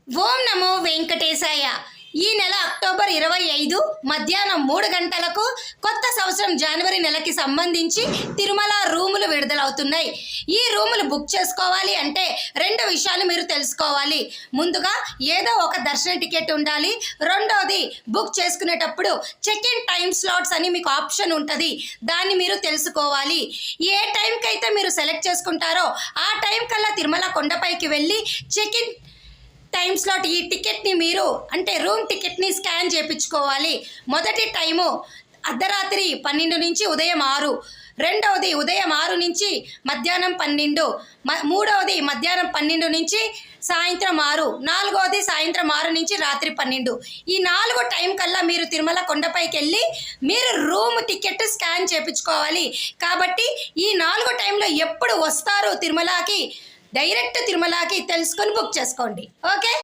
ఓం నమో వెంకటేశాయ. ఈ నెల అక్టోబర్ 25 మధ్యాహ్నం 3 గంటలకు కొత్త సంవత్సరం జనవరి నెలకి సంబంధించి తిరుమల రూములు విడుదలవుతున్నాయి. ఈ రూములు బుక్ చేసుకోవాలి అంటే 2 విషయాలు మీరు తెలుసుకోవాలి. ముందుగా ఏదో ఒక దర్శన టికెట్ ఉండాలి. రెండోది బుక్ చేసుకునేటప్పుడు చెక్ ఇన్ టైమ్ స్లాట్స్ అని మీకు ఆప్షన్ ఉంటుంది. దాన్ని మీరు తెలుసుకోవాలి. ఏ టైంకి అయితే మీరు సెలెక్ట్ చేసుకుంటారో ఆ టైం కల్లా తిరుమల కొండపైకి వెళ్ళి చెక్ ఇన్ టైమ్ స్లాట్ ఈ టికెట్ని మీరు అంటే రూమ్ టికెట్ని స్కాన్ చేయించుకోవాలి. మొదటి టైము అర్ధరాత్రి 12 నుంచి ఉదయం 6, రెండవది ఉదయం 6 నుంచి మధ్యాహ్నం 12, మూడవది మధ్యాహ్నం 12 నుంచి సాయంత్రం 6, నాలుగవది సాయంత్రం 6 నుంచి రాత్రి 12. ఈ 4 టైం కల్లా మీరు తిరుమల కొండపైకి వెళ్ళి మీరు రూమ్ టికెట్ స్కాన్ చేయించుకోవాలి. కాబట్టి ఈ 4 టైంలో ఎప్పుడు వస్తారు తిరుమలకి, డైరెక్ట్ తిరుమలకి తెలుసుకొని బుక్ చేసుకోండి. ఓకే.